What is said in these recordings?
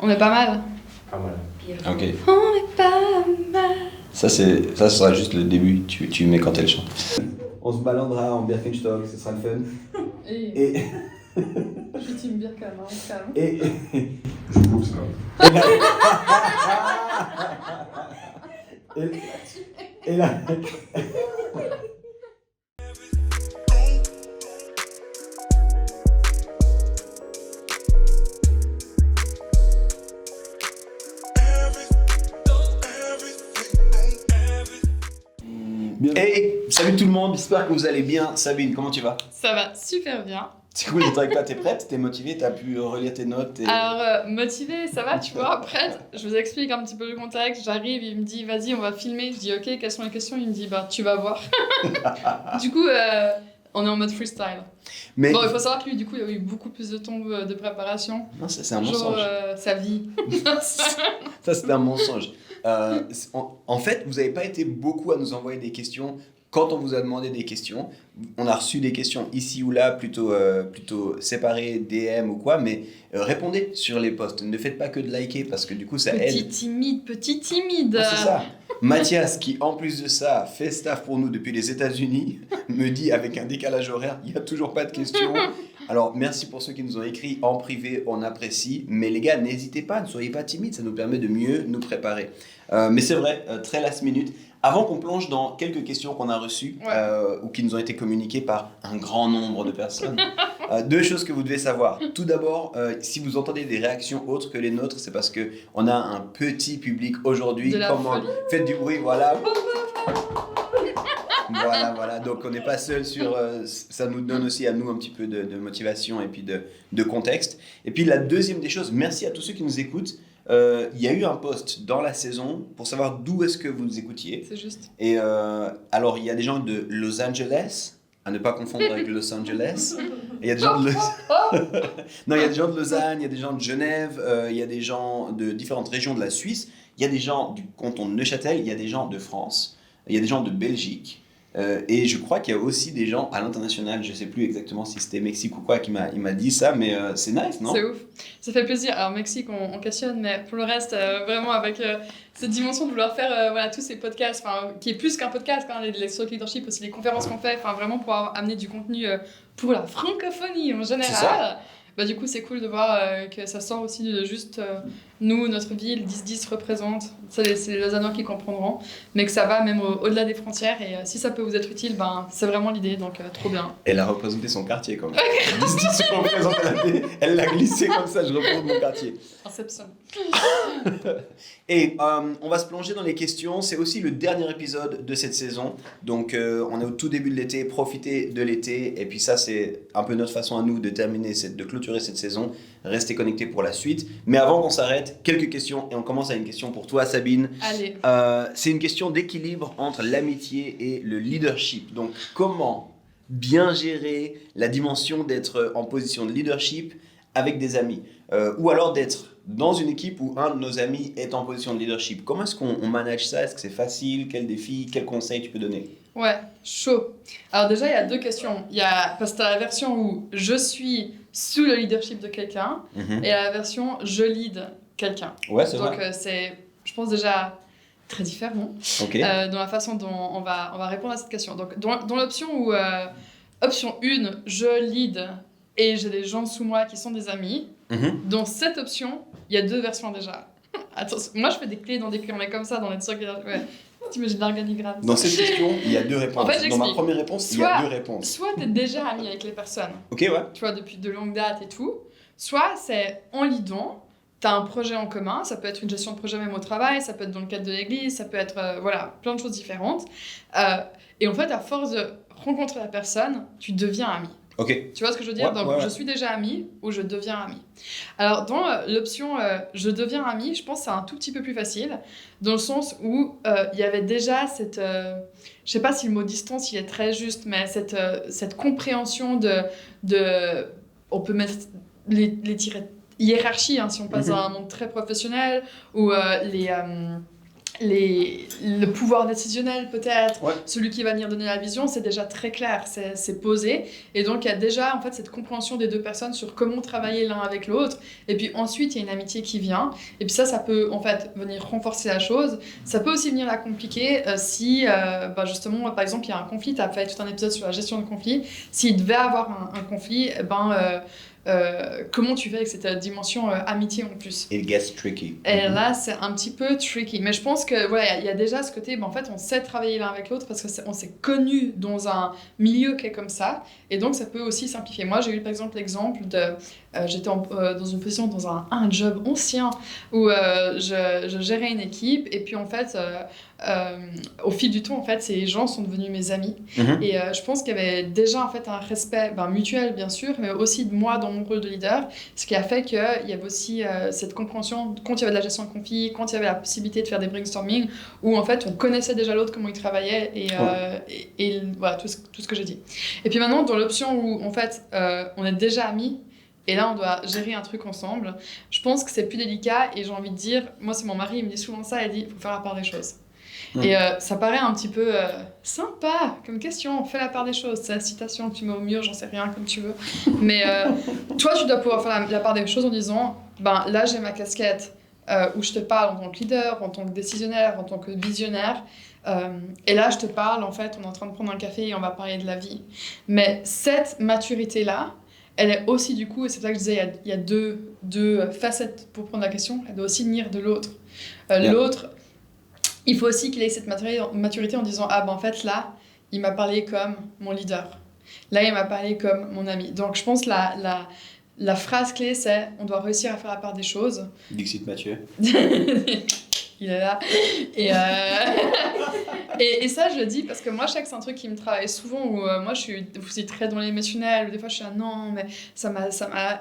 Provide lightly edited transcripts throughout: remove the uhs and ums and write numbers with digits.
On est pas mal. Pas mal. Ok. On est pas mal. Ça sera juste le début, tu mets quand elle chante. On se balandera en Birkenstock, ce sera le fun. Et... Je suis team Birka, calme. Et... Je coupe ça. Et là... Hey, salut tout le monde, j'espère que vous allez bien. Sabine, comment tu vas? Ça va super bien. C'est cool d'être avec toi, t'es prête? T'es motivée? T'as pu relire tes notes? Alors, motivée, ça va, tu vois, prête. Je vous explique un petit peu le contexte. J'arrive, il me dit, vas-y, on va filmer. Je dis, ok, quelles sont les questions? Il me dit, bah, tu vas voir. Du coup, on est en mode freestyle. Mais... Bon, il faut savoir que lui, du coup, il y a eu beaucoup plus de temps de préparation. Non, ça c'est un mensonge. Genre, sa vie. Ça c'est un mensonge. En fait, vous n'avez pas été beaucoup à nous envoyer des questions. Quand on vous a demandé des questions, on a reçu des questions ici ou là, plutôt séparées, DM ou quoi, mais répondez sur les posts. Ne faites pas que de liker parce que du coup ça aide. Petit timide. Ah, c'est ça. Mathias, qui en plus de ça fait staff pour nous depuis les États-Unis, me dit avec un décalage horaire, il n'y a toujours pas de questions. Alors merci pour ceux qui nous ont écrit en privé, on apprécie. Mais les gars, n'hésitez pas, ne soyez pas timides, ça nous permet de mieux nous préparer. Mais c'est vrai, très last minute. Avant qu'on plonge dans quelques questions qu'on a reçues ou qui nous ont été communiquées par un grand nombre de personnes, deux choses que vous devez savoir. Tout d'abord, si vous entendez des réactions autres que les nôtres, c'est parce qu'on a un petit public aujourd'hui. Faites du bruit, voilà. Voilà. Donc on n'est pas seul sur... ça nous donne aussi à nous un petit peu de motivation et puis de contexte. Et puis la deuxième des choses, merci à tous ceux qui nous écoutent. Il y a eu un post dans la saison pour savoir d'où est-ce que vous nous écoutiez. C'est juste. Et alors, il y a des gens de Los Angeles, à ne pas confondre avec Los Angeles. Et il y a des gens de non, il y a des gens de Lausanne, il y a des gens de Genève, il y a des gens de différentes régions de la Suisse, il y a des gens du canton de Neuchâtel, il y a des gens de France, il y a des gens de Belgique. Et je crois qu'il y a aussi des gens à l'international, je sais plus exactement si c'était Mexique ou quoi, il m'a dit ça, mais c'est nice, non? C'est ouf, ça fait plaisir. Alors Mexique, on questionne, mais pour le reste, vraiment avec cette dimension de vouloir faire tous ces podcasts, qui est plus qu'un podcast, les Stroke Leadership, aussi les conférences qu'on fait, vraiment pour amener du contenu pour la francophonie en général. Bah, du coup, c'est cool de voir que ça sort aussi de juste nous, notre ville, 10-10 représente. Ça, c'est les Lausannois qui comprendront, mais que ça va même au-delà des frontières. Et si ça peut vous être utile, c'est vraiment l'idée, donc trop bien. Elle a représenté son quartier quand même. 10-10 représente, elle l'a glissé comme ça, je représente mon quartier. Inception. Et on va se plonger dans les questions. C'est aussi le dernier épisode de cette saison. Donc on est au tout début de l'été, profitez de l'été. Et puis ça, c'est un peu notre façon à nous de terminer, de clôturer cette saison. Restez connectés pour la suite. Mais avant qu'on s'arrête, quelques questions. Et on commence avec une question pour toi, Sabine. Allez. C'est une question d'équilibre entre l'amitié et le leadership. Donc comment bien gérer la dimension d'être en position de leadership avec des amis ou alors d'être dans une équipe où un de nos amis est en position de leadership. Comment est-ce qu'on manage ça? Est-ce que c'est facile? Quels défis? Quels conseils tu peux donner? Ouais, chaud. Alors déjà, il y a deux questions. Parce que tu as la version où je suis sous le leadership de quelqu'un et la version je lead quelqu'un. Ouais, c'est vrai. Donc c'est, je pense déjà très différent dans la façon dont on va répondre à cette question. Donc dans l'option où, option 1, je lead et j'ai des gens sous moi qui sont des amis. Dans cette option, il y a deux versions déjà. Attention, moi je fais des clés dans des clés, on est comme ça dans les trucs. Ouais. T'imagines l'organigramme. Dans cette question, il y a deux réponses. En fait, dans ma première réponse, il y a deux réponses. Soit t'es déjà ami avec les personnes, ok, ouais. tu vois, depuis de longue date et tout. Soit c'est en leadant, t'as un projet en commun, ça peut être une gestion de projet même au travail, ça peut être dans le cadre de l'église, ça peut être plein de choses différentes. Et en fait, à force de rencontrer la personne, tu deviens ami. Okay. Tu vois ce que je veux dire? Donc, je suis déjà ami ou je deviens ami. Alors, dans l'option je deviens ami, je pense que c'est un tout petit peu plus facile, dans le sens où il y avait déjà cette... je sais pas si le mot distance il est très juste, mais cette compréhension de on peut mettre les hiérarchies, si on passe dans un monde très professionnel, ou le pouvoir décisionnel peut-être, Ouais. celui qui va venir donner la vision, c'est déjà très clair, c'est posé. Et donc, il y a déjà en fait cette compréhension des deux personnes sur comment travailler l'un avec l'autre. Et puis ensuite, il y a une amitié qui vient. Et puis ça peut en fait venir renforcer la chose. Ça peut aussi venir la compliquer si, justement, par exemple, il y a un conflit. Tu as fait tout un épisode sur la gestion de conflit. S'il devait avoir un conflit, comment tu fais avec cette dimension amitié en plus? It gets tricky. Et là, c'est un petit peu tricky. Mais je pense que voilà, il y a déjà ce côté, en fait, on sait travailler l'un avec l'autre parce qu'on s'est connus dans un milieu qui est comme ça. Et donc, ça peut aussi simplifier. Moi, j'ai eu par exemple l'exemple de... j'étais dans une position, dans un job ancien où je gérais une équipe. Et puis, en fait, au fil du temps, en fait, ces gens sont devenus mes amis. Et je pense qu'il y avait déjà, en fait, un respect mutuel, bien sûr, mais aussi de moi dans mon rôle de leader. Ce qui a fait qu'il y avait aussi cette compréhension quand il y avait de la gestion de conflit, quand il y avait la possibilité de faire des brainstorming, où en fait on connaissait déjà l'autre, comment il travaillait, et voilà tout ce que j'ai dit. Et puis maintenant, dans l'option où en fait on est déjà amis, et là on doit gérer un truc ensemble, je pense que c'est plus délicat, et j'ai envie de dire, moi c'est mon mari, il me dit souvent ça, il dit il faut faire la part des choses. Et ça paraît un petit peu sympa comme question, fais la part des choses, c'est la citation que tu mets au mur, j'en sais rien, comme tu veux. Mais toi, tu dois pouvoir faire la part des choses en disant, là j'ai ma casquette où je te parle en tant que leader, en tant que décisionnaire, en tant que visionnaire. Et là, je te parle, en fait, on est en train de prendre un café et on va parler de la vie. Mais cette maturité-là, elle est aussi du coup, et c'est pour ça que je disais, il y a deux facettes pour prendre la question, elle doit aussi venir de l'autre. L'autre, il faut aussi qu'il ait cette maturité en disant en fait là il m'a parlé comme mon leader, là il m'a parlé comme mon ami. Donc je pense la phrase clé c'est on doit réussir à faire la part des choses. Dixit Mathieu. Il est là et ça je le dis parce que moi je sais que c'est un truc qui me travaille souvent où moi je suis aussi très dans l'émotionnel, des fois je suis là non mais ça m'a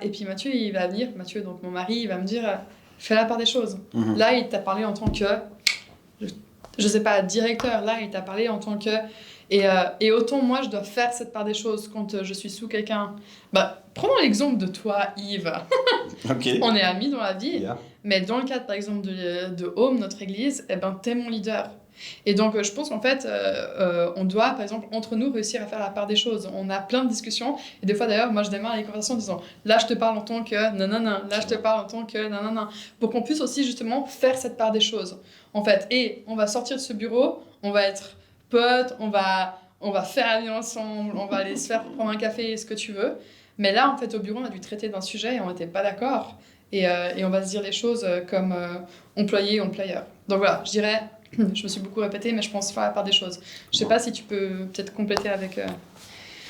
et puis Mathieu il va venir, Mathieu donc mon mari il va me dire fais la part des choses. Là il t'a parlé en tant que je sais pas, directeur, là, il t'a parlé en tant que... Et autant, moi, je dois faire cette part des choses quand je suis sous quelqu'un. Prenons l'exemple de toi, Yves. Okay. On est amis dans la vie, mais dans le cadre, par exemple, de Home, notre église, t'es mon leader. Et donc, je pense qu'en fait, on doit, par exemple, entre nous, réussir à faire la part des choses. On a plein de discussions. Et des fois, d'ailleurs, moi, je démarre les conversations en disant « Là, je te parle en tant que nanana. Là, je te parle en tant que nanana. » Pour qu'on puisse aussi, justement, faire cette part des choses. En fait, et on va sortir de ce bureau, on va être potes, on va faire la vie ensemble, on va aller se faire prendre un café, ce que tu veux. Mais là, en fait, au bureau, on a dû traiter d'un sujet et on n'était pas d'accord. Et on va se dire les choses comme employé, employeur. Donc voilà, je dirais... Je me suis beaucoup répétée, mais je pense faire la part des choses. Je sais pas si tu peux peut-être compléter avec...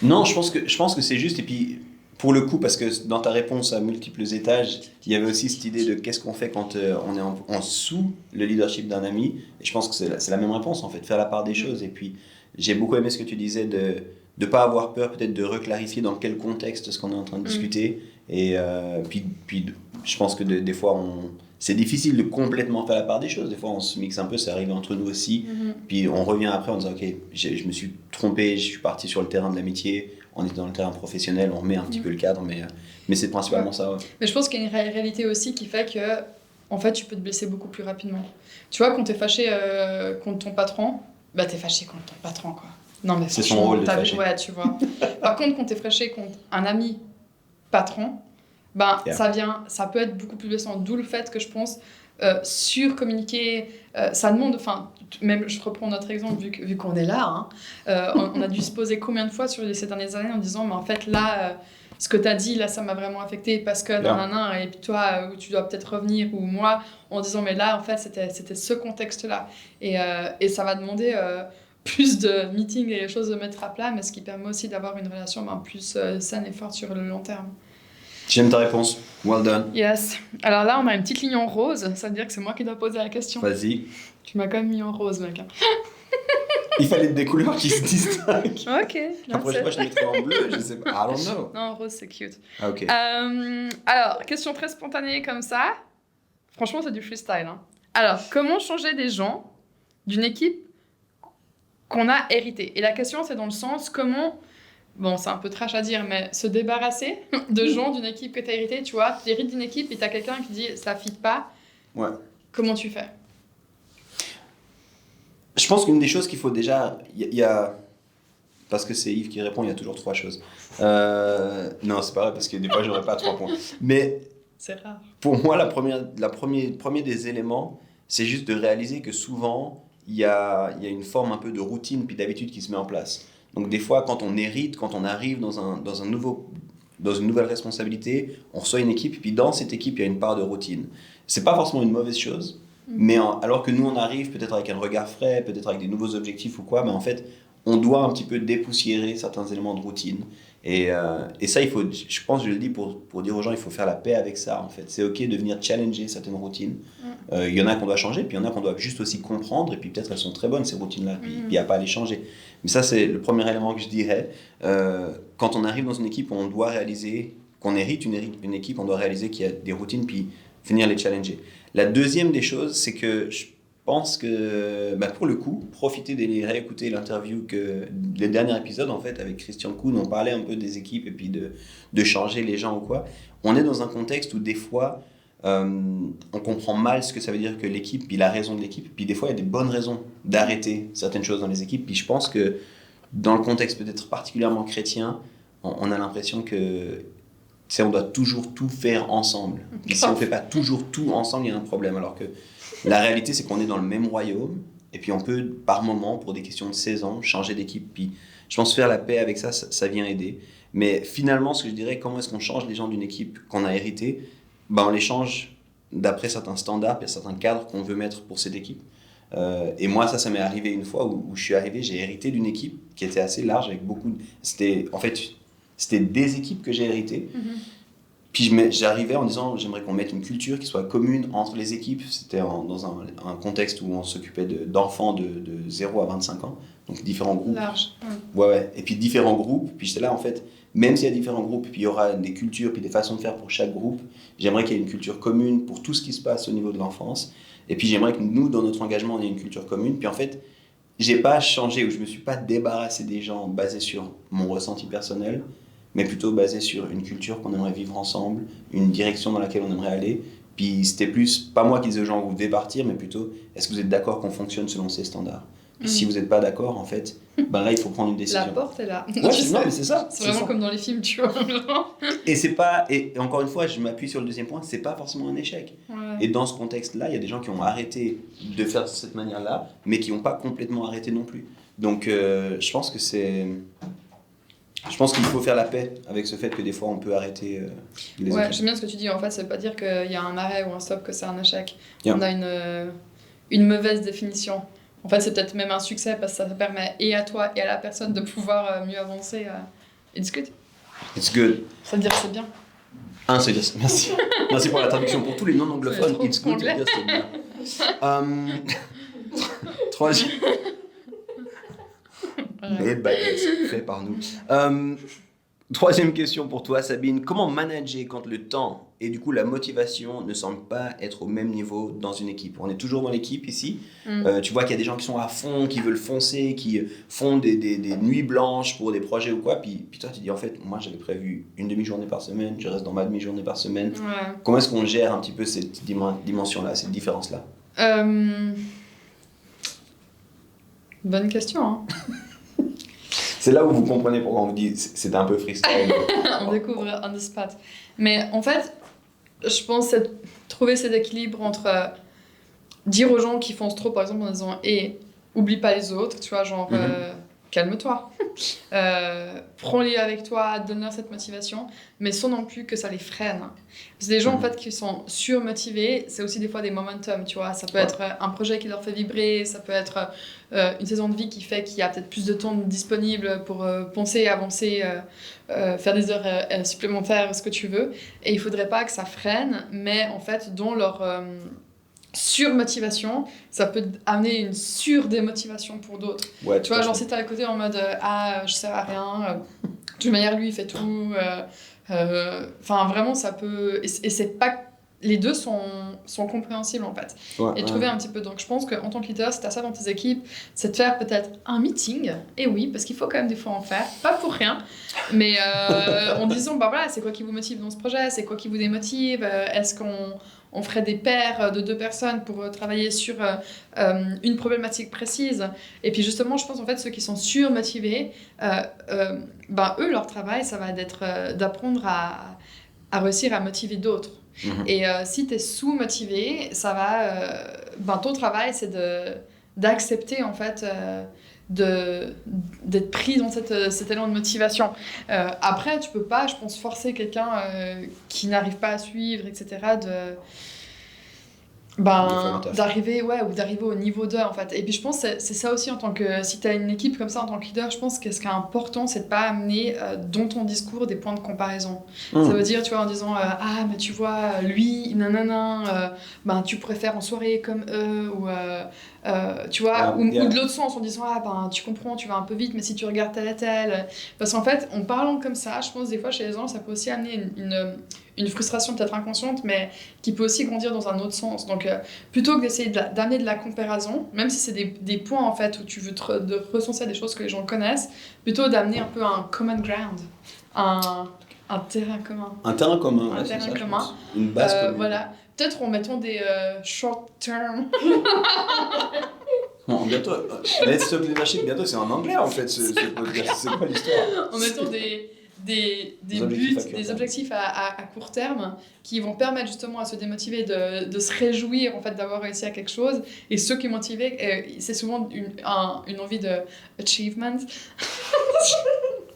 Non, je pense que c'est juste. Et puis, pour le coup, parce que dans ta réponse à multiples étages, il y avait aussi cette idée de qu'est-ce qu'on fait quand on est en sous le leadership d'un ami. Et je pense que c'est la même réponse, en fait, faire la part des choses. Et puis, j'ai beaucoup aimé ce que tu disais de ne pas avoir peur, peut-être, de reclarifier dans quel contexte ce qu'on est en train de discuter. Et puis, je pense que des fois, c'est difficile de complètement faire la part des choses. Des fois, on se mixe un peu, ça arrive entre nous aussi. Puis on revient après en disant « Ok, je me suis trompé, je suis parti sur le terrain de l'amitié. On est dans le terrain professionnel, on remet un petit peu le cadre. » Mais c'est principalement ça. Ouais. Mais je pense qu'il y a une réalité aussi qui fait que en fait, tu peux te blesser beaucoup plus rapidement. Tu vois, quand t'es fâché contre ton patron, t'es fâché contre ton patron, quoi. Non, mais c'est son rôle de fâcher. Ouais, tu vois. Par contre, quand t'es fâché contre un ami patron, ça peut être beaucoup plus blessant. D'où le fait que je pense surcommuniquer, ça demande, même je reprends notre exemple vu qu'on est là, on a dû se poser combien de fois sur ces dernières années en disant mais en fait là, ce que tu as dit là ça m'a vraiment affecté parce que nanana, et puis toi tu dois peut-être revenir ou moi en disant mais là en fait c'était ce contexte là et ça va demander plus de meetings et les choses de mettre à plat, mais ce qui permet aussi d'avoir une relation plus saine et forte sur le long terme. J'aime ta réponse. Well done. Yes. Alors là, on a une petite ligne en rose. Ça veut dire que c'est moi qui dois poser la question. Vas-y. Tu m'as quand même mis en rose, mec. Il fallait des couleurs qui se distinguent. Ok. La prochaine fois, je mettrai en bleu. Je sais pas. I don't know. Non, en rose, c'est cute. Ah, ok. Alors, question très spontanée comme ça. Franchement, c'est du freestyle. Hein. Alors, comment changer des gens d'une équipe qu'on a héritée? Et la question, c'est dans le sens comment... Bon, c'est un peu trash à dire, mais se débarrasser de gens d'une équipe que tu as héritée, tu vois, tu hérites d'une équipe et tu as quelqu'un qui dit ça fit pas. Ouais. Comment tu fais? Je pense qu'une des choses qu'il faut déjà... Il y a... Parce que c'est Yves qui répond, il y a toujours 3 choses. Non, c'est pas vrai, parce que des fois, j'aurais pas 3 points. Mais C'est rare. pour moi, premier des éléments, c'est juste de réaliser que souvent, il y a une forme un peu de routine puis d'habitude qui se met en place. Donc des fois, quand on hérite, quand on arrive dans une nouvelle responsabilité, on reçoit une équipe, puis dans cette équipe, il y a une part de routine. C'est pas forcément une mauvaise chose, mais alors que nous, on arrive peut-être avec un regard frais, peut-être avec des nouveaux objectifs ou quoi, mais en fait, on doit un petit peu dépoussiérer certains éléments de routine. Et ça, il faut, je pense, je le dis pour dire aux gens, il faut faire la paix avec ça, en fait. C'est OK de venir challenger certaines routines. Il y en a qu'on doit changer, puis il y en a qu'on doit juste aussi comprendre, et puis peut-être elles sont très bonnes, ces routines-là, puis il n'y a pas à les changer. Mais ça, c'est le premier élément que je dirais. Quand on arrive dans une équipe, on doit réaliser qu'on hérite une équipe, on doit réaliser qu'il y a des routines, puis venir les challenger. La deuxième des choses, c'est que je pense que, pour le coup, profitez d'aller réécouter l'interview, le dernier épisode, en fait, avec Christian Kuhn, on parlait un peu des équipes et puis de changer les gens ou quoi. On est dans un contexte où des fois, on comprend mal ce que ça veut dire que l'équipe, puis la raison de l'équipe, puis des fois, il y a des bonnes raisons d'arrêter certaines choses dans les équipes. Puis je pense que dans le contexte peut-être particulièrement chrétien, on a l'impression que on doit toujours tout faire ensemble. Puis si on ne fait pas toujours tout ensemble, il y a un problème. Alors que la réalité, c'est qu'on est dans le même royaume, et puis on peut, par moment, pour des questions de saison, changer d'équipe. Puis je pense faire la paix avec ça, ça vient aider. Mais finalement, ce que je dirais, comment est-ce qu'on change les gens d'une équipe qu'on a héritée? On les change d'après certains standards, puis certains cadres qu'on veut mettre pour cette équipe. Et moi, ça m'est arrivé une fois où je suis arrivé, j'ai hérité d'une équipe qui était assez large, avec beaucoup de... C'était des équipes que j'ai héritées. Puis j'arrivais en disant, j'aimerais qu'on mette une culture qui soit commune entre les équipes. C'était dans un contexte où on s'occupait d'enfants de 0 à 25 ans, donc différents groupes. Large. Ouais. Et puis différents groupes. Puis j'étais là, en fait, même s'il y a différents groupes, puis il y aura des cultures, puis des façons de faire pour chaque groupe, j'aimerais qu'il y ait une culture commune pour tout ce qui se passe au niveau de l'enfance. Et puis j'aimerais que nous, dans notre engagement, on ait une culture commune. Puis en fait, j'ai pas changé, ou je me suis pas débarrassé des gens basés sur mon ressenti personnel, mais plutôt basé sur une culture qu'on aimerait vivre ensemble, une direction dans laquelle on aimerait aller. Puis c'était plus, pas moi qui disais aux gens, vous devez partir, mais plutôt, est-ce que vous êtes d'accord qu'on fonctionne selon ces standards? Puis si vous n'êtes pas d'accord, en fait, là, il faut prendre une décision. La porte est là. Ouais, non, mais c'est ça. C'est vraiment comme dans les films, tu vois. Et c'est pas, et encore une fois, je m'appuie sur le deuxième point, c'est pas forcément un échec. Ouais. Et dans ce contexte-là, il y a des gens qui ont arrêté de faire de cette manière-là, mais qui n'ont pas complètement arrêté non plus. Donc, je pense que je pense qu'il faut faire la paix avec ce fait que des fois on peut arrêter les Ouais, équipes. j'aime bien ce que tu dis. En fait, ça veut pas dire qu'il y a un arrêt ou un stop, que c'est un échec. Yeah. On a une mauvaise définition. En fait, c'est peut-être même un succès parce que ça te permet et à toi et à la personne de pouvoir mieux avancer. It's good. It's good. Ça veut dire que c'est bien. C'est bien. Merci. Merci pour la traduction. Pour tous les non-anglophones, C'est it's good, anglais. ça veut dire c'est bien. Troisième. Mais fait par nous. Troisième question pour toi, Sabine. Comment manager quand le temps et du coup la motivation ne semblent pas être au même niveau dans une équipe? On est toujours dans l'équipe ici. Tu vois qu'il y a des gens qui sont à fond, qui veulent foncer, qui font des nuits blanches pour des projets ou quoi. Puis toi, tu dis en fait, moi j'avais prévu une demi-journée par semaine, je reste dans ma demi-journée par semaine. Ouais. Comment est-ce qu'on gère un petit peu cette dimension-là, cette différence-là? Bonne question. Hein. C'est là où vous comprenez pourquoi on vous dit c'est un peu freestyle. On découvre on the spot. Mais en fait, je pense que c'est trouver cet équilibre entre dire aux gens qui foncent trop, par exemple, en disant oublie pas les autres, tu vois, genre calme-toi. Prends-les avec toi, donne-leur cette motivation, mais sans non plus que ça les freine. Parce que les gens en fait qui sont surmotivés, c'est aussi des fois des momentum, tu vois. Ça peut être un projet qui leur fait vibrer, ça peut être une saison de vie qui fait qu'il y a peut-être plus de temps disponible pour penser, avancer, faire des heures supplémentaires, ce que tu veux. Et il faudrait pas que ça freine, mais en fait, dans leur surmotivation, ça peut amener une surdémotivation pour d'autres. Ouais, tu vois, genre si t'es à côté en mode je sers à rien, de toute manière lui il fait tout. Enfin vraiment ça peut. Et c'est pas. Les deux sont sont compréhensibles en fait. Ouais, Et trouver un petit peu. Donc je pense qu'en tant que leader, si tu as ça dans tes équipes, c'est de faire peut-être un meeting. Et oui, parce qu'il faut quand même des fois en faire, pas pour rien, mais en disant bah voilà, c'est quoi qui vous motive dans ce projet, c'est quoi qui vous démotive, est-ce qu'on ferait des pairs de 2 personnes pour travailler sur une problématique précise. Et puis justement, je pense en fait ceux qui sont surmotivés, ben eux leur travail, ça va être d'apprendre à réussir à motiver d'autres. Et si tu es sous-motivé, ça va. Ben, ton travail, c'est d'accepter en fait d'être pris dans cet élan de motivation. Après, tu peux pas, je pense, forcer quelqu'un qui n'arrive pas à suivre, etc. D'arriver au niveau 2 en fait. Et puis je pense que c'est ça aussi en tant que si tu as une équipe comme ça en tant que leader, je pense que ce qui est important c'est de pas amener dans ton discours des points de comparaison. Ça veut dire tu vois en disant ah mais tu vois lui nanana ben tu pourrais faire en soirée comme eux ou tu vois ou de l'autre sens en disant ah ben tu comprends tu vas un peu vite mais si tu regardes tel et tel parce qu'en fait en parlant comme ça je pense des fois chez les gens ça peut aussi amener une frustration peut-être inconsciente, mais qui peut aussi grandir dans un autre sens. Donc, plutôt que d'essayer d'amener de la comparaison, même si c'est des points en fait où tu veux de recenser des choses que les gens connaissent, plutôt d'amener un peu un common ground, un terrain commun. Un terrain commun, un terrain commun. Une base commune. Voilà. Peut-être en mettant des short term. Bon, bientôt, Let's Talk Leadership, bientôt c'est en anglais en fait, ce podcast. C'est quoi l'histoire? En mettant des buts, des objectifs à court terme qui vont permettre justement à se démotiver de se réjouir en fait d'avoir réussi à quelque chose et ceux qui sont motivés c'est souvent une envie de achievement.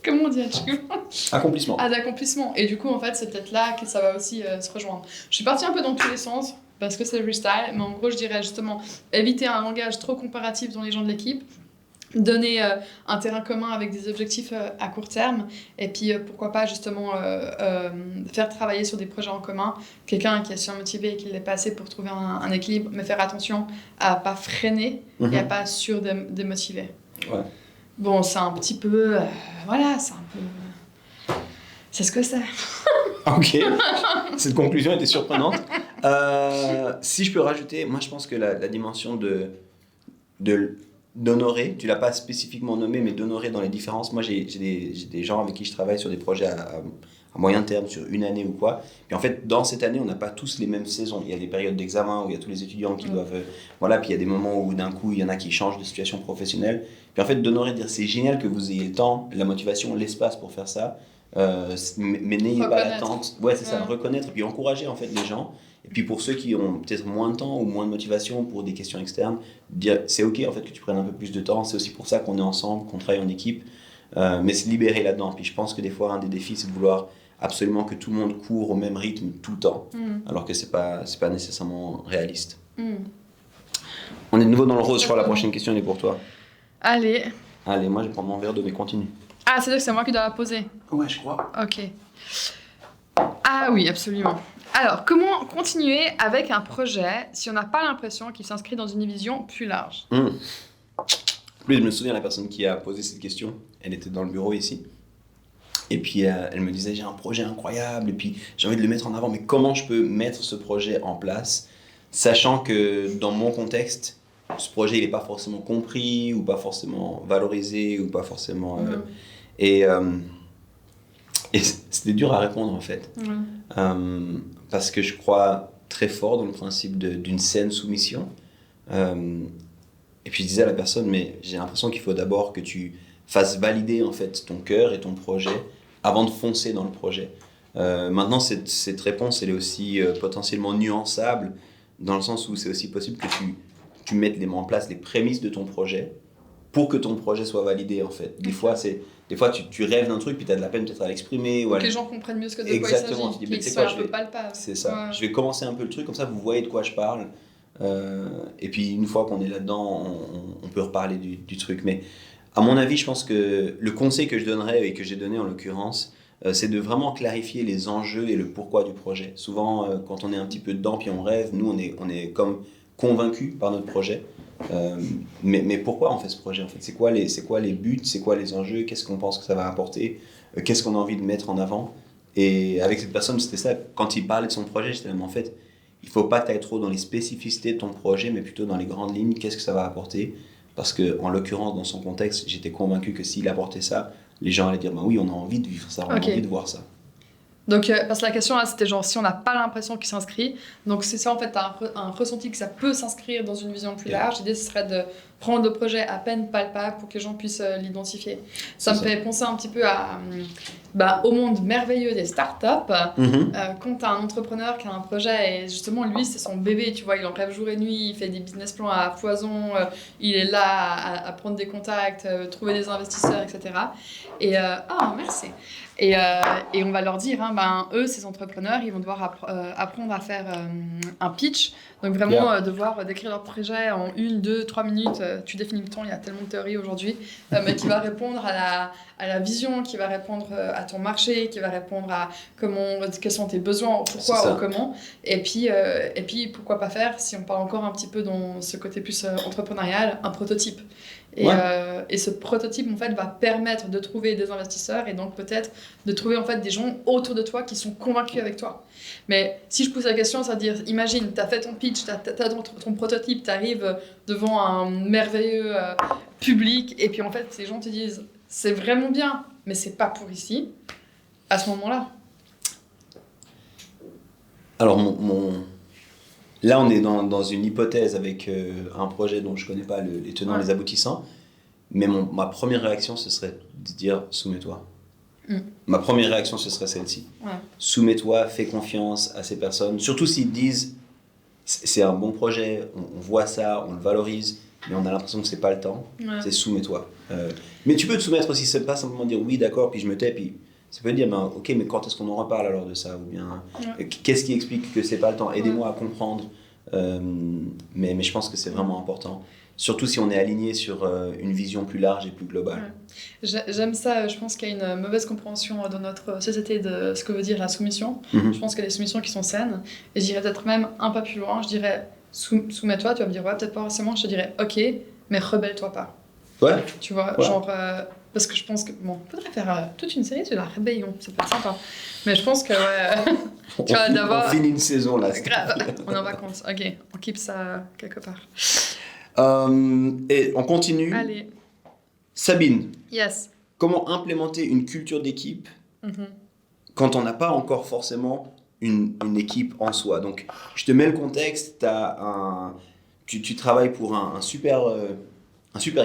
Comment on dit achievement? Accomplissement. D'accomplissement. Et du coup en fait c'est peut-être là que ça va aussi se rejoindre. Je suis partie un peu dans tous les sens parce que c'est le freestyle, mais en gros je dirais justement éviter un langage trop comparatif dans les gens de l'équipe, donner un terrain commun avec des objectifs à court terme et puis pourquoi pas justement faire travailler sur des projets en commun quelqu'un qui est surmotivé et qui l'est pas assez pour trouver un équilibre mais faire attention à pas freiner et à pas démotiver. Ouais. Bon c'est un petit peu voilà c'est un peu c'est ce que c'est. Ok, cette conclusion était surprenante. Si je peux rajouter, moi je pense que la dimension d'honorer, tu l'as pas spécifiquement nommé, mais d'honorer dans les différences. Moi, j'ai des gens avec qui je travaille sur des projets à moyen terme, sur une année ou quoi. Puis en fait, dans cette année, on n'a pas tous les mêmes saisons. Il y a des périodes d'examen où il y a tous les étudiants qui doivent... Voilà, puis il y a des moments où d'un coup, il y en a qui changent de situation professionnelle. Puis en fait, d'honorer, de dire c'est génial que vous ayez le temps, la motivation, l'espace pour faire ça. Mais n'ayez pas l'attente. Ouais, c'est ça, reconnaître et puis encourager en fait les gens. Et puis pour ceux qui ont peut-être moins de temps ou moins de motivation pour des questions externes, dire c'est ok en fait que tu prennes un peu plus de temps, c'est aussi pour ça qu'on est ensemble, qu'on travaille en équipe, mais se libérer là-dedans. Puis je pense que des fois un des défis c'est de vouloir absolument que tout le monde court au même rythme tout le temps, alors que c'est pas nécessairement réaliste. On est de nouveau dans le rose, je crois la prochaine question elle est pour toi. Allez, moi je vais prendre mon verre d'eau mais continue. Ah c'est-à-dire que c'est moi qui dois la poser. Ouais je crois. Ok. Ah oui, absolument. Alors, comment continuer avec un projet si on n'a pas l'impression qu'il s'inscrit dans une vision plus large? Plus, je me souviens de la personne qui a posé cette question. Elle était dans le bureau ici. Et puis, elle me disait, j'ai un projet incroyable et puis j'ai envie de le mettre en avant. Mais comment je peux mettre ce projet en place, sachant que dans mon contexte, ce projet, il n'est pas forcément compris ou pas forcément valorisé ou pas forcément... Et c'était dur à répondre en fait. Parce que je crois très fort dans le principe d'une saine soumission. Et puis je disais à la personne, mais j'ai l'impression qu'il faut d'abord que tu fasses valider en fait ton cœur et ton projet avant de foncer dans le projet. Maintenant, cette réponse, elle est aussi potentiellement nuançable dans le sens où c'est aussi possible que tu mettes en place les prémices de ton projet pour que ton projet soit validé en fait. Des fois, tu rêves d'un truc puis tu as de la peine peut-être à l'exprimer. Ou que les gens comprennent mieux ce que de quoi il s'agit, qu'ils soient un peu palpables. C'est ça. Ouais. Je vais commencer un peu le truc, comme ça vous voyez de quoi je parle. Et puis une fois qu'on est là-dedans, on peut reparler du truc. Mais à mon avis, je pense que le conseil que je donnerais et que j'ai donné en l'occurrence, c'est de vraiment clarifier les enjeux et le pourquoi du projet. Souvent, quand on est un petit peu dedans puis on rêve, nous on est comme convaincus par notre projet. Mais pourquoi on fait ce projet en fait? C'est quoi les buts, c'est quoi les enjeux, qu'est-ce qu'on pense que ça va apporter, qu'est-ce qu'on a envie de mettre en avant? Et avec cette personne, c'était ça. Quand il parlait de son projet, j'étais là, mais en fait, il faut pas que tu ailles trop dans les spécificités de ton projet, mais plutôt dans les grandes lignes, qu'est-ce que ça va apporter. Parce que, en l'occurrence, dans son contexte, j'étais convaincu que s'il apportait ça, les gens allaient dire bah oui, on a envie de vivre ça, on a envie de voir ça. Donc, parce que la question là, c'était genre si on n'a pas l'impression qu'il s'inscrit. Donc, c'est ça en fait, tu as un ressenti que ça peut s'inscrire dans une vision plus large. L'idée, ce serait de prendre le projet à peine palpable pour que les gens puissent l'identifier. Ça me fait penser un petit peu au monde merveilleux des startups. Quand tu as un entrepreneur qui a un projet et justement, lui, c'est son bébé, tu vois, il en rêve jour et nuit, il fait des business plans à foison, il est là à prendre des contacts, trouver des investisseurs, etc. Et merci. Et on va leur dire, eux, ces entrepreneurs, ils vont devoir apprendre à faire un pitch. Donc vraiment, devoir décrire leur projet en 1, 2, 3 minutes. Tu définis le temps, il y a tellement de théories aujourd'hui. Mais qui va répondre à la vision, qui va répondre à ton marché, qui va répondre à quels sont tes besoins, pourquoi ou comment. Et puis, pourquoi pas faire, si on parle encore un petit peu dans ce côté plus entrepreneurial, un prototype. Et ce prototype en fait va permettre de trouver des investisseurs et donc peut-être de trouver en fait des gens autour de toi qui sont convaincus avec toi. Mais si je pose la question, c'est-à-dire imagine, tu as fait ton pitch, tu as ton prototype, tu arrives devant un merveilleux public et puis en fait ces gens te disent c'est vraiment bien mais c'est pas pour ici. À ce moment-là. Alors là, on est dans une hypothèse avec un projet dont je ne connais pas les tenants, les aboutissants. Mais ma première réaction, ce serait de dire soumets-toi. Ma première réaction, ce serait celle-ci. Soumets-toi, fais confiance à ces personnes. Surtout s'ils disent c'est un bon projet, on voit ça, on le valorise, mais on a l'impression que ce n'est pas le temps. C'est soumets-toi. Mais tu peux te soumettre aussi, c'est pas simplement dire oui, d'accord, puis je me tais, puis. Ça peut dire, ok, mais quand est-ce qu'on en reparle alors de ça? Ou bien, qu'est-ce qui explique que c'est pas le temps? Aidez-moi à comprendre. Mais je pense que c'est vraiment important. Surtout si on est aligné sur une vision plus large et plus globale. J'aime ça. Je pense qu'il y a une mauvaise compréhension dans notre société de ce que veut dire la soumission. Je pense qu'il y a des soumissions qui sont saines. Et je dirais peut-être même un pas plus loin. Je dirais, soumets-toi. Tu vas me dire, ouais, peut-être pas forcément. Je te dirais, ok, mais rebelle-toi pas. Ouais. Tu vois, genre... parce que je pense que, on pourrait faire toute une série sur la rébellion, c'est pas sympa. Mais je pense que, tu vois, d'abord... On finit une saison, là. Grave, on est en vacances. Ok, on keep ça quelque part. Et on continue. Allez. Sabine. Yes. Comment implémenter une culture d'équipe quand on n'a pas encore forcément une équipe en soi? Donc, je te mets le contexte. Tu travailles pour un super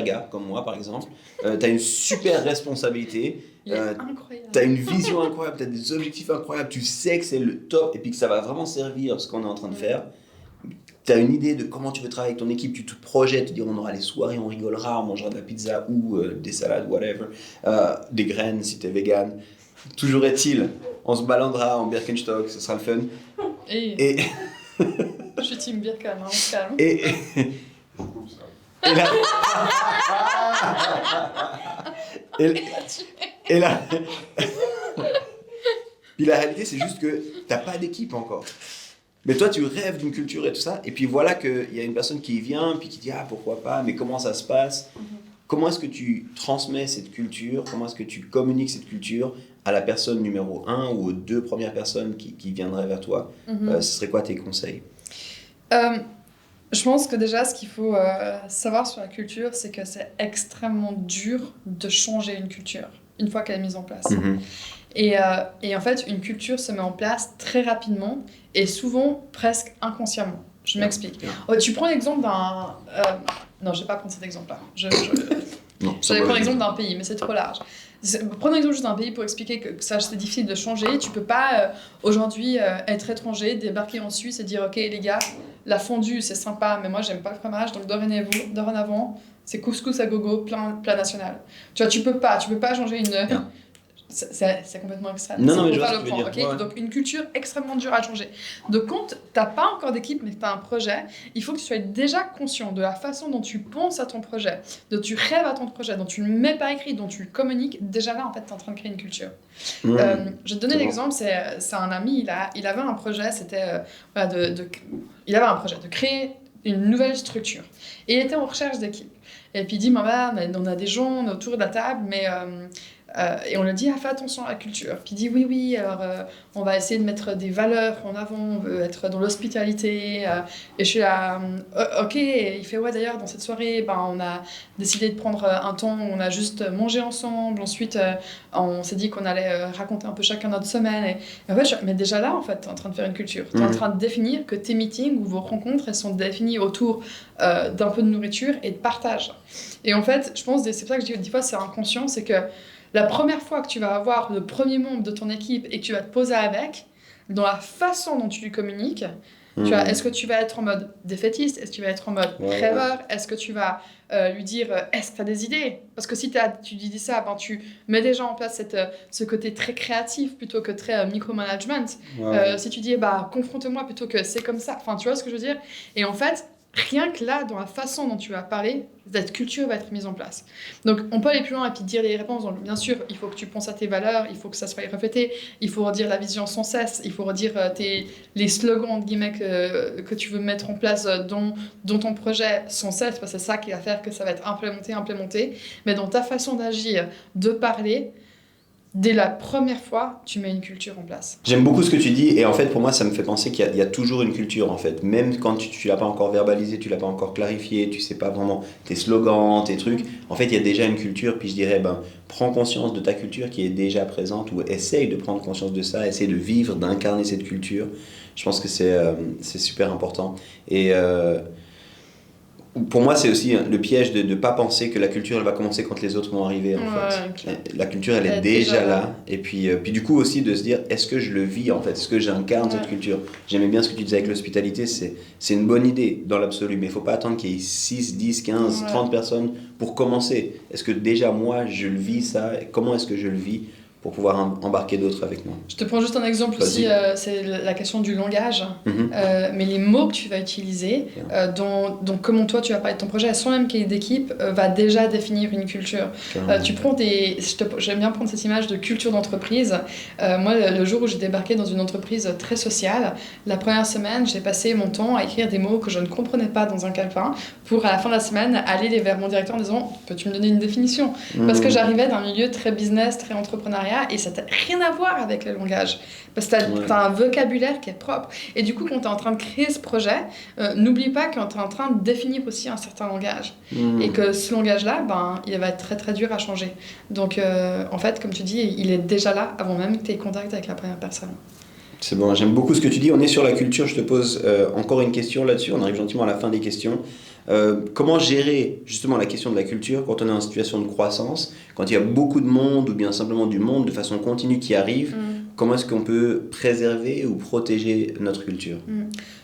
gars, comme moi par exemple, tu as une super responsabilité, il est incroyable. Tu as une vision incroyable, tu as des objectifs incroyables, tu sais que c'est le top et puis que ça va vraiment servir ce qu'on est en train de faire. Tu as une idée de comment tu veux travailler avec ton équipe, tu te projettes, tu dis on aura les soirées, on rigolera, on mangera de la pizza ou des salades, whatever, des graines si tu es vegan. Toujours est-il, on se baladera en Birkenstock, ce sera le fun. Et... Je suis team Birken, on se calme. Et là, puis la réalité, c'est juste que t'as pas d'équipe encore. Mais toi, tu rêves d'une culture et tout ça. Et puis voilà qu'il y a une personne qui vient, puis qui dit pourquoi pas, mais comment ça se passe? Comment est-ce que tu transmets cette culture? Comment est-ce que tu communiques cette culture à la personne numéro 1 ou aux 2 premières personnes qui viendraient vers toi? Ce serait quoi tes conseils? Je pense que déjà, ce qu'il faut savoir sur la culture, c'est que c'est extrêmement dur de changer une culture une fois qu'elle est mise en place. Et en fait, une culture se met en place très rapidement et souvent presque inconsciemment. Je m'explique. Tu prends l'exemple d'un... non, je ne vais pas prendre cet exemple-là. J'allais prendre l'exemple d'un pays, mais c'est trop large. Prends l'exemple juste d'un pays pour expliquer que ça, c'est difficile de changer. Tu ne peux pas aujourd'hui être étranger, débarquer en Suisse et dire « Ok, les gars, la fondue, c'est sympa, mais moi, j'aime pas le fromage, donc dorénavant, c'est couscous à gogo, plat national. » Tu vois, tu peux pas changer une... C'est complètement extrême. Non, mais je vois ce que tu veux dire. Okay, ouais. Donc, une culture extrêmement dure à changer. Donc, quand tu n'as pas encore d'équipe, mais que tu as un projet, il faut que tu sois déjà conscient de la façon dont tu penses à ton projet, dont tu rêves à ton projet, dont tu le mets par écrit, dont tu le communiques. Déjà là, en fait, tu es en train de créer une culture. Je vais te donner l'exemple. C'est un ami, il avait un projet, c'était il avait un projet de créer une nouvelle structure. Et il était en recherche d'équipe. Et puis il dit, on a des gens autour de la table, mais Et on lui dit, fais attention à la culture. Puis il dit, oui, alors on va essayer de mettre des valeurs en avant, on veut être dans l'hospitalité. Et je suis là, ok. Et il fait, ouais, d'ailleurs, dans cette soirée, on a décidé de prendre un temps où on a juste mangé ensemble. Ensuite, on s'est dit qu'on allait raconter un peu chacun notre semaine. Et en fait, mais déjà là, en fait, tu es en train de faire une culture. Tu es en train de définir que tes meetings ou vos rencontres, elles sont définies autour d'un peu de nourriture et de partage. Et en fait, je pense, c'est pour ça que je dis des fois, c'est inconscient, c'est que la première fois que tu vas avoir le premier membre de ton équipe et que tu vas te poser avec, dans la façon dont tu lui communiques, tu vois, est-ce que tu vas être en mode défaitiste? Est-ce que tu vas être en mode rêveur? Est-ce que tu vas lui dire est-ce que tu as des idées? Parce que si tu dis ça, tu mets déjà en place ce côté très créatif plutôt que très micromanagement. Si tu dis confronte-moi plutôt que c'est comme ça, tu vois ce que je veux dire? Et en fait, rien que là, dans la façon dont tu vas parler, cette culture va être mise en place. Donc, on peut aller plus loin et puis dire les réponses. Donc, bien sûr, il faut que tu penses à tes valeurs, il faut que ça soit reflété, il faut redire la vision sans cesse, il faut redire les slogans, entre guillemets, que tu veux mettre en place dans ton projet sans cesse, parce que c'est ça qui va faire que ça va être implémenté. Mais dans ta façon d'agir, de parler, dès la première fois, tu mets une culture en place. J'aime beaucoup ce que tu dis, et en fait, pour moi, ça me fait penser qu'il y a toujours une culture, en fait. Même quand tu l'as pas encore verbalisé, tu l'as pas encore clarifié, tu sais pas vraiment tes slogans, tes trucs. En fait, il y a déjà une culture, puis je dirais, prends conscience de ta culture qui est déjà présente, ou essaye de prendre conscience de ça, essaye de vivre, d'incarner cette culture. Je pense que c'est super important. Et pour moi, c'est aussi le piège de ne pas penser que la culture elle va commencer quand les autres vont arriver. En fait. La culture, elle est déjà là. Et puis du coup aussi de se dire, est-ce que je le vis en fait? Est-ce que j'incarne cette culture? J'aimais bien ce que tu disais avec l'hospitalité, c'est une bonne idée dans l'absolu, mais il ne faut pas attendre qu'il y ait 6, 10, 15, 30 personnes pour commencer. Est-ce que déjà moi, je le vis ça? Comment est-ce que je le vis pour pouvoir embarquer d'autres avec moi? Je te prends juste un exemple aussi, c'est la question du langage, mais les mots que tu vas utiliser, donc comment toi tu vas parler de ton projet, sans même qu'il y ait d'équipe, va déjà définir une culture. Tu prends j'aime bien prendre cette image de culture d'entreprise. Moi, le jour où j'ai débarqué dans une entreprise très sociale, la première semaine, j'ai passé mon temps à écrire des mots que je ne comprenais pas dans un calepin, pour à la fin de la semaine aller vers mon directeur en disant, peux-tu me donner une définition? Parce que j'arrivais d'un milieu très business, très entrepreneurial, et ça n'a rien à voir avec le langage parce que tu as un vocabulaire qui est propre, et du coup quand tu es en train de créer ce projet, n'oublie pas que tu es en train de définir aussi un certain langage et que ce langage là il va être très très dur à changer. Donc en fait, comme tu dis, il est déjà là avant même que tu aies contact avec la première personne. C'est bon, j'aime beaucoup ce que tu dis. On est sur la culture, je te pose encore une question là-dessus, on arrive gentiment à la fin des questions. Comment gérer justement la question de la culture quand on est en situation de croissance, quand il y a beaucoup de monde ou bien simplement du monde de façon continue qui arrive? Comment est-ce qu'on peut préserver ou protéger notre culture?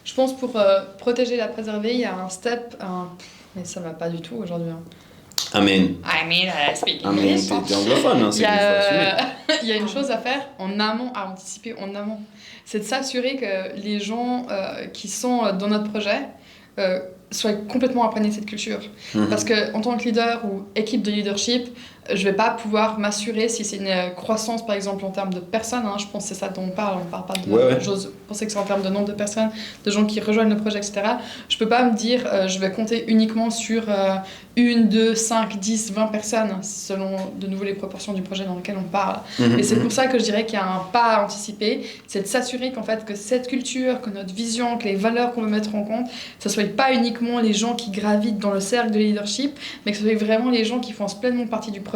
Je pense pour protéger et la préserver, il y a un step, mais ça va pas du tout aujourd'hui. Amen. Speak Amen, English. t'es anglophone, hein, c'est il y a une chose à faire en amont, à anticiper en amont. C'est de s'assurer que les gens qui sont dans notre projet soient complètement imprégnés de cette culture. Parce qu'en tant que leader ou équipe de leadership, je vais pas pouvoir m'assurer si c'est une croissance par exemple en termes de personnes, je pense que c'est ça dont on parle pas de j'ose penser que c'est en termes de nombre de personnes, de gens qui rejoignent le projet, etc. Je peux pas me dire je vais compter uniquement sur 1, 2, 5, 10, 20 personnes selon de nouveau les proportions du projet dans lequel on parle. Et c'est pour ça que je dirais qu'il y a un pas à anticiper, c'est de s'assurer qu'en fait que cette culture, que notre vision, que les valeurs qu'on veut mettre en compte, ça soit pas uniquement les gens qui gravitent dans le cercle de leadership, mais que ce soit vraiment les gens qui font pleinement partie du projet,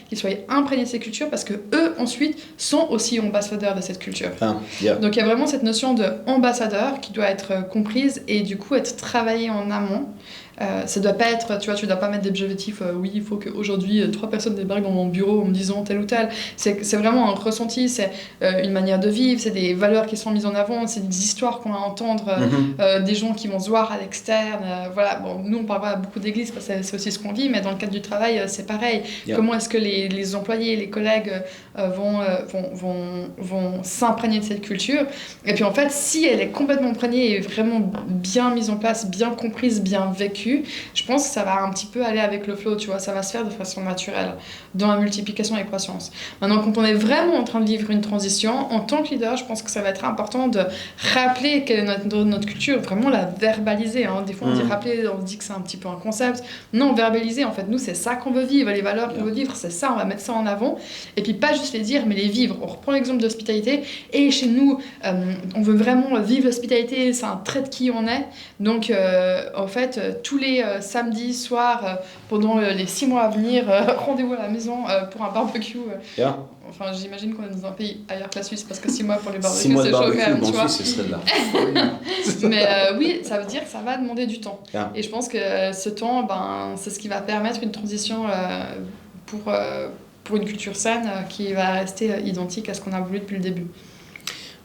qu'ils soient imprégnés de ces cultures, parce que eux ensuite sont aussi ambassadeurs de cette culture. Donc il y a vraiment cette notion d'ambassadeur qui doit être comprise et du coup être travaillée en amont. Ça doit pas être, tu dois pas mettre des objectifs, oui, il faut qu'aujourd'hui 3 personnes débarquent dans mon bureau en me disant tel ou tel. C'est vraiment un ressenti, c'est une manière de vivre, c'est des valeurs qui sont mises en avant, c'est des histoires qu'on va entendre, des gens qui vont se voir à l'externe. Voilà, bon, nous on parle pas beaucoup d'église parce que c'est aussi ce qu'on vit, mais dans le cadre du travail, c'est pareil. Comment est-ce que les employés, les collègues vont s'imprégner de cette culture? Et puis en fait, si elle est complètement imprégnée et vraiment bien mise en place, bien comprise, bien vécue, vécu, je pense que ça va un petit peu aller avec le flow, tu vois, ça va se faire de façon naturelle, dans la multiplication et la croissance. Maintenant, quand on est vraiment en train de vivre une transition, en tant que leader, je pense que ça va être important de rappeler quelle est notre culture, vraiment la verbaliser. Hein. Des fois, on dit rappeler, on se dit que c'est un petit peu un concept. Non, verbaliser, en fait, nous, c'est ça qu'on veut vivre, les valeurs qu'on veut vivre, c'est ça, on va mettre ça en avant. Et puis, pas juste les dire, mais les vivre. On reprend l'exemple de l'hospitalité, et chez nous, on veut vraiment vivre l'hospitalité, c'est un trait de qui on est. Donc, en fait, tous les samedis soirs, pendant les 6 mois à venir, rendez-vous à la maison pour un barbecue. Enfin, j'imagine qu'on est dans un pays ailleurs que la Suisse, parce que 6 mois pour les barbecues, 6 mois de c'est chaud barbecue, quand même, tu vois. ce serait de là. Mais oui, ça veut dire que ça va demander du temps. Et je pense que ce temps, c'est ce qui va permettre une transition pour une culture saine qui va rester identique à ce qu'on a voulu depuis le début.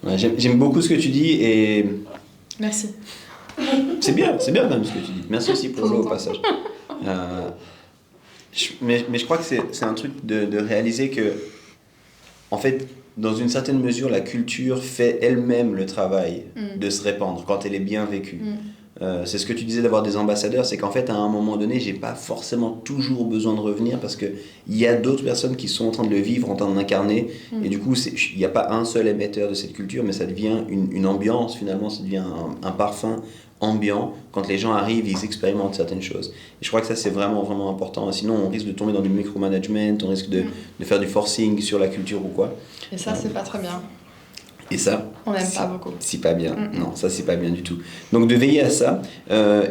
Ouais, j'aime beaucoup ce que tu dis et... Merci. C'est bien quand même ce que tu dis. Merci aussi pour l'eau au passage. Mais je crois que c'est un truc de réaliser que, en fait, dans une certaine mesure, la culture fait elle-même le travail de se répandre quand elle est bien vécue. C'est ce que tu disais d'avoir des ambassadeurs, c'est qu'en fait, à un moment donné, j'ai pas forcément toujours besoin de revenir parce qu'il y a d'autres personnes qui sont en train de le vivre, en train de l'incarner. Et du coup, il n'y a pas un seul émetteur de cette culture, mais ça devient une ambiance, finalement, ça devient un parfum ambiant. Quand les gens arrivent, ils expérimentent certaines choses. Et je crois que ça, c'est vraiment, vraiment important. Sinon, on risque de tomber dans du micromanagement, on risque de faire du forcing sur la culture ou quoi. Et ça, c'est pas très bien. Et ça, on n'aime pas beaucoup. C'est pas bien. Non, ça, c'est pas bien du tout. Donc, de veiller à ça.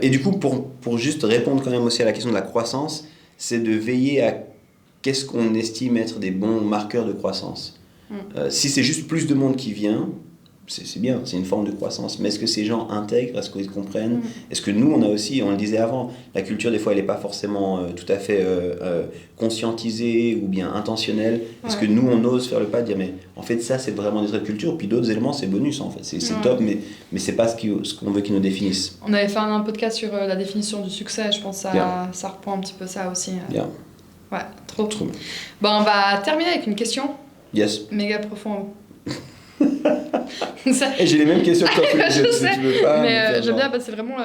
Et du coup, pour juste répondre quand même aussi à la question de la croissance, c'est de veiller à qu'est-ce qu'on estime être des bons marqueurs de croissance. Si c'est juste plus de monde qui vient, c'est bien, c'est une forme de croissance. Mais est-ce que ces gens intègrent, est-ce qu'ils comprennent? Est-ce que nous, on a aussi, on le disait avant, la culture, des fois, elle n'est pas forcément tout à fait conscientisée ou bien intentionnelle. Est-ce que nous, on ose faire le pas de dire, mais en fait, ça, c'est vraiment des traits de culture. Puis d'autres éléments, c'est bonus, en fait. C'est top, mais c'est pas ce qu'on veut qu'ils nous définissent. On avait fait un podcast sur la définition du succès. Je pense que ça reprend un petit peu ça aussi. Bien. Ouais, trop. Bon, on va terminer avec une question. Yes. Méga profonde. Et j'ai les mêmes questions que toi, je sais, tu veux pas, mais j'aime bien parce que c'est vraiment,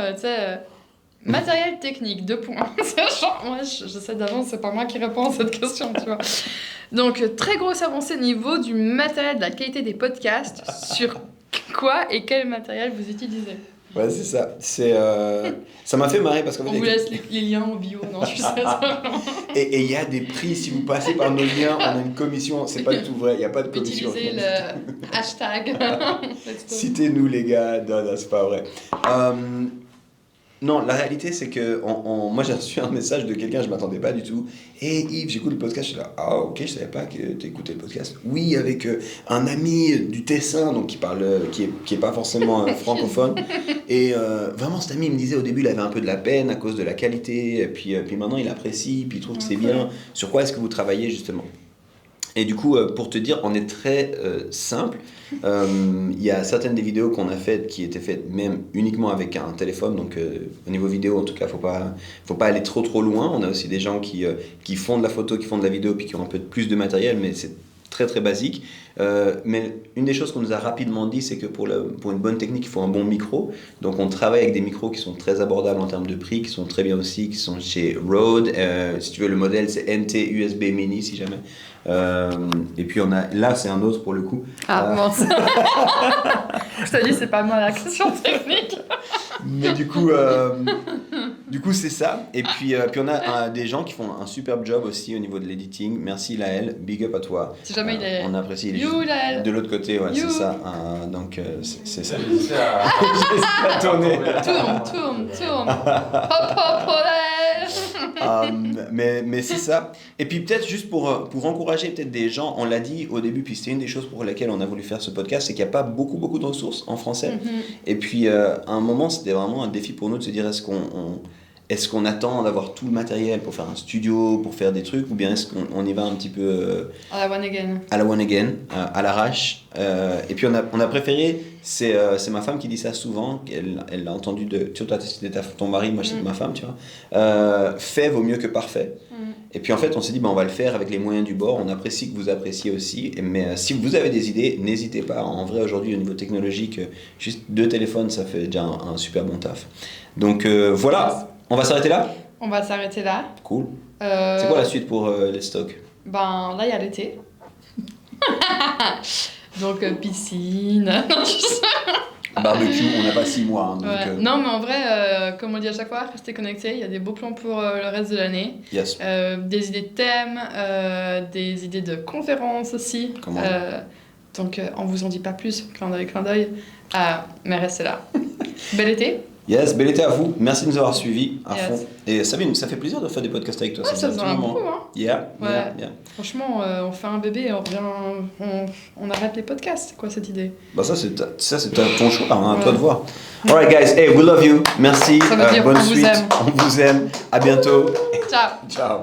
matériel technique, 2 points. Genre, moi, je sais d'avance, c'est pas moi qui réponds à cette question, tu vois. Donc, très grosse avancée au niveau du matériel, de la qualité des podcasts. Sur quoi et quel matériel vous utilisez? Ouais, c'est ça. Ça m'a fait marrer parce qu'en fait... On vous laisse les liens au bio, non, je sais ça. Et il y a des prix, si vous passez par nos liens, on a une commission, c'est pas du tout vrai, il n'y a pas de commission. Utilisez le hashtag. Citez-nous les gars, non, c'est pas vrai. Non, la réalité c'est que moi j'ai reçu un message de quelqu'un, je m'attendais pas du tout. Hey Yves, j'écoute le podcast, je suis là, ah ok, je savais pas que tu écoutais le podcast. Oui, avec un ami du Tessin, donc qui est pas forcément francophone. Et vraiment cet ami il me disait au début il avait un peu de la peine à cause de la qualité, et puis maintenant il apprécie, puis il trouve que c'est bien. Sur quoi est-ce que vous travaillez justement? Et du coup, pour te dire, on est très simple. Il y a certaines des vidéos qu'on a faites qui étaient faites même uniquement avec un téléphone. Donc, au niveau vidéo, en tout cas, faut pas aller trop loin. On a aussi des gens qui font de la photo, qui font de la vidéo, puis qui ont un peu plus de matériel, mais c'est très très basique. Mais une des choses qu'on nous a rapidement dit, c'est que pour une bonne technique, il faut un bon micro. Donc on travaille avec des micros qui sont très abordables en termes de prix, qui sont très bien aussi, qui sont chez Rode. Si tu veux, le modèle c'est NT USB Mini si jamais. Et puis là c'est un autre pour le coup. Ah bon. Je te dis, c'est pas moi la question technique. Mais du coup c'est ça. Et puis on a des gens qui font un superbe job aussi au niveau de l'editing. Merci Laël, big up à toi. Si jamais il est... On apprécie. Il est You, Laël. de l'autre côté, ouais, c'est ça. Donc c'est ça. J'essaie à tourner. Tourne. Hop, Laël. Mais c'est ça. Et puis peut-être juste pour encourager peut-être des gens, on l'a dit au début, puis c'était une des choses pour lesquelles on a voulu faire ce podcast, c'est qu'il n'y a pas beaucoup de ressources en français. Et puis à un moment, c'était vraiment un défi pour nous de se dire est-ce qu'on attend d'avoir tout le matériel pour faire un studio, pour faire des trucs, ou bien est-ce qu'on y va un petit peu à la one again. À la one again, à l'arrache. Et puis on a préféré, c'est ma femme qui dit ça souvent, elle l'a entendu tu vois, c'était ton mari, moi c'est ma femme, tu vois. Fait vaut mieux que parfait. Et puis en fait on s'est dit on va le faire avec les moyens du bord, on apprécie que vous appréciez aussi, mais si vous avez des idées, n'hésitez pas. En vrai aujourd'hui au niveau technologique, juste 2 téléphones ça fait déjà un super bon taf. Donc voilà. On va s'arrêter là? On va s'arrêter là. Cool. C'est quoi la suite pour les stocks? Ben là, il y a l'été. Donc piscine. Non, tu sais. Barbecue, on n'a pas 6 mois. Hein, donc, Ouais. Non, mais en vrai, comme on dit à chaque fois, restez connectés. Il y a des beaux plans pour le reste de l'année. Yes. Des idées de thèmes, des idées de conférences aussi. Comment Donc, on vous en dit pas plus. Clin d'œil. Mais restez là. Bel été. Yes, bel été à vous. Merci de nous avoir suivis à Yes. fond. Et Sabine, ça fait plaisir de faire des podcasts avec toi. Ouais, ça fait se un voit petit moment. beaucoup, hein. Yeah, Ouais. yeah. Franchement, on fait un bébé et on revient. On arrête les podcasts. C'est quoi cette idée? Bah ça c'est ton choix, hein, à Ouais. toi de voir. Alright guys, hey, we love you. Merci. Ça veut dire bonne on vous suite. aime. On vous aime. À bientôt. Ciao. Ciao.